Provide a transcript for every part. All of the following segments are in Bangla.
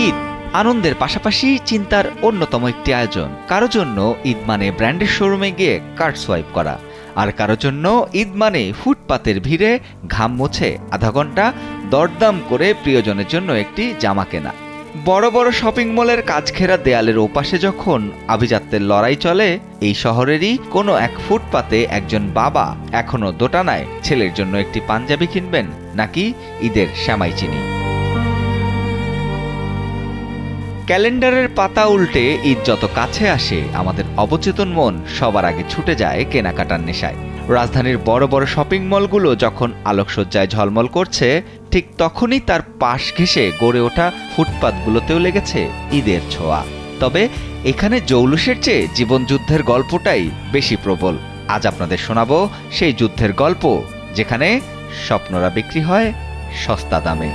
ঈদ আনন্দের পাশাপাশি চিন্তার অন্যতম একটি আয়োজন। কারো জন্য ঈদ মানে ব্র্যান্ডের শোরুমে গিয়ে কার্ড সোয়াইপ করা, আর কারো জন্য ঈদ মানে ফুটপাতের ভিড়ে ঘাম মুছে আধা ঘন্টা দরদাম করে প্রিয়জনের জন্য একটি জামা কেনা। বড় বড় শপিং মলের কাচঘেরা দেয়ালের ওপাশে যখন আভিজাত্যের লড়াই চলে, এই শহরেরই কোনো এক ফুটপাতে একজন বাবা এখনো দোটানায় ছেলের জন্য একটি পাঞ্জাবি কিনবেন নাকি ঈদের সেমাই চিনি। ক্যালেন্ডারের পাতা উল্টে ঈদ যত কাছে আসে, আমাদের অবচেতন মন সবার আগে ছুটে যায় কেনাকাটার নেশায়। রাজধানীর বড় বড় শপিং মলগুলো যখন আলোকসজ্জায় ঝলমল করছে, ঠিক তখনই তার পাশ ঘেঁষে গড়ে ওঠা ফুটপাতগুলোতেও লেগেছে ঈদের ছোঁয়া। তবে এখানে জৌলুসের চেয়ে জীবনযুদ্ধের গল্পটাই বেশি প্রবল। আজ আপনাদের শোনাবো সেই যুদ্ধের গল্প, যেখানে স্বপ্নরা বিক্রি হয় সস্তা দামে।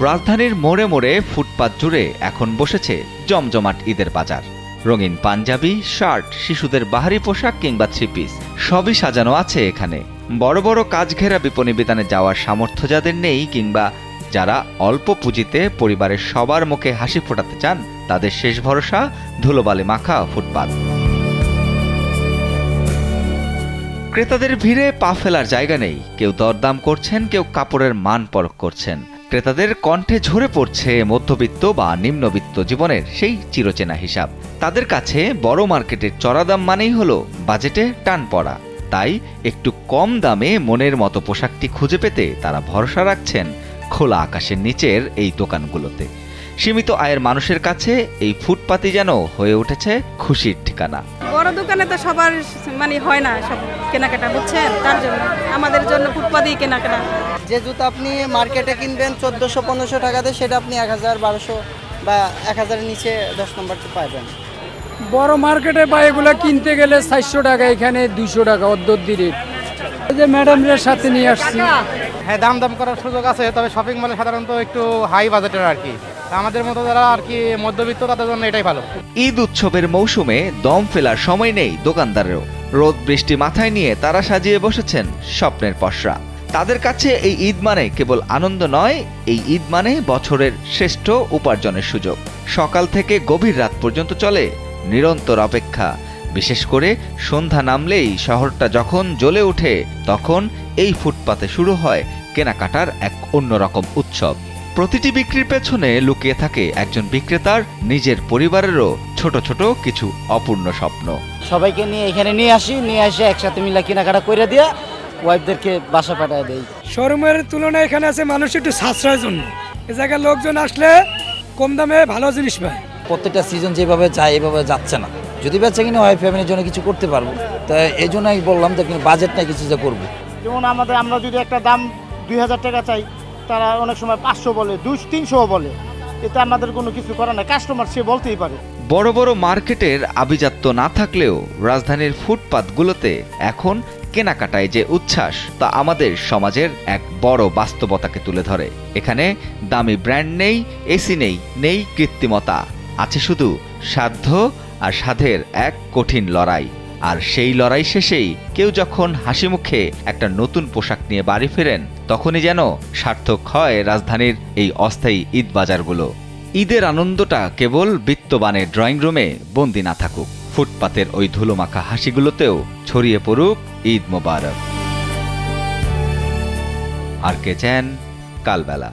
রাজধানীর মোড়ে মোড়ে ফুটপাত জুড়ে এখন বসেছে জমজমাট ঈদের বাজার। রঙিন পাঞ্জাবি, শার্ট, শিশুদের বাহারি পোশাক কিংবা থ্রি পিস সবই সাজানো আছে এখানে। বড় বড় কাচঘেরা বিপণী বিতানে যাওয়ার সামর্থ্য যাদের নেই, কিংবা যারা অল্প পুঁজিতে পরিবারের সবার মুখে হাসি ফোটাতে চান, তাদের শেষ ভরসা ধুলোবালি মাখা ফুটপাত। ক্রেতাদের ভিড়ে পা ফেলার জায়গা নেই। কেউ দরদাম করছেন, কেউ কাপড়ের মান পরখ করছেন। ক্রেতাদের কণ্ঠে ঝরে পড়ছে মধ্যবিত্ত বা নিম্নবিত্ত জীবনের সেই চিরচেনা হিসাব। তাদের কাছে বড় মার্কেটের চড়া দাম মানেই হলো বাজেটে টান পড়া। তাই একটু কম দামে মনের মতো পোশাকটি খুঁজে পেতে তারা ভরসা রাখছেন খোলা আকাশের নিচের এই দোকানগুলোতে। সীমিত আয়ের মানুষের কাছে এই ফুটপাতই যেন হয়ে উঠেছে খুশির ঠিকানা। বড় দোকানে তো সবার হয় না সব কেনাকাটা, বুঝছেন? তার জন্য আমাদের জন্য ফুটপাতেই কেনাকাটা। যে জুতা আপনি মার্কেটে কিনবেন 1400-1500 টাকাতে, সেটা আপনি 1000-1200 বা 1000-এর নিচে 10 নম্বরতে পাবেন। বড় মার্কেটে বা এগুলো কিনতে গেলে 400 টাকা, এখানে 200 টাকা অর্ধের রেট। এই যে ম্যাডামের সাথে নিয়ে আসছি। হ্যাঁ, দাম করার সুযোগ আছে, তবে শপিং মলে সাধারণত একটু হাই বাজেটের আর কি। আমাদের মতো যারা আর কি মধ্যবিত্ত, তাদের জন্য এটাই ভালো। ঈদ উৎসবের মৌসুমে দম ফেলার সময় নেই দোকানদারেরও। রোদ বৃষ্টি মাথায় নিয়ে তারা সাজিয়ে বসেছেন স্বপ্নের পসরা। তাদের কাছে এই ঈদ মানে কেবল আনন্দ নয়, এই ঈদ মানে বছরের শ্রেষ্ঠ উপার্জনের সুযোগ। সকাল থেকে গভীর রাত পর্যন্ত চলে নিরন্তর অপেক্ষা। বিশেষ করে সন্ধ্যা নামলেই শহরটা যখন জ্বলে ওঠে, তখন এই ফুটপাতে শুরু হয় কেনাকাটার এক অন্যরকম উৎসব। প্রতিটি বিক্রির পেছনে লুকিয়ে থাকে একজন বিক্রেতার নিজের পরিবারেরও ছোট ছোট কিছু অপূর্ণ স্বপ্ন। সবাইকে নিয়ে এখানে নিয়ে এসে একসাথে মিলে কেনাকাটা করে দিয়ে ওয়াইফদেরকে বাসা পাঠিয়ে দেই। শোরুমের তুলনায় এখানে আছে মানুষ একটু সাশ্রয়ের জন্য। এ জায়গায় লোকজন আসলে কম দামে ভালো জিনিস পায়। প্রত্যেকটা সিজন যেভাবে যায় এভাবে যাচ্ছে না। যদি বেচা কিনে হয়, ফ্যামিলির জন্য কিছু করতে পারবো, তো এই জন্যই বললাম যে বাজেট নাই, কিছু যে করবো। যেমন আমরা যদি একটা দাম 2000 টাকা চাই, তারা অনেক সময় 500 বলে, 200-300 বলে। এতে আমাদের কোনো কিছু করার নাই, কাস্টমার সে বলতেই পারে। বড় বড় মার্কেটের আভিজাত্য না থাকলেও রাজধানীর ফুটপাতগুলোতে এখন কেনাকাটায় যে উচ্ছ্বাস, তা আমাদের সমাজের এক বড় বাস্তবতাকে তুলে ধরে। এখানে দামি ব্র্যান্ড নেই, এসি নেই, নেই কৃত্রিমতা, আছে শুধু সাধ্য আর সাধের এক কঠিন লড়াই। আর সেই লড়াই শেষেই কেউ যখন হাসি মুখে একটা নতুন পোশাক নিয়ে বাড়ি ফেরেন, তখনই যেন সার্থক হয় রাজধানীর এই অস্থায়ী ঈদ বাজারগুলো। ঈদের আনন্দটা কেবল বিত্তবানের ড্রয়িং রুমে বন্দি না থাকুক, ফুটপাতের ওই ধুলোমাখা হাসিগুলোতেও ছড়িয়ে পড়ুক ঈদ মোবারক। আর কে চান কালবেলা।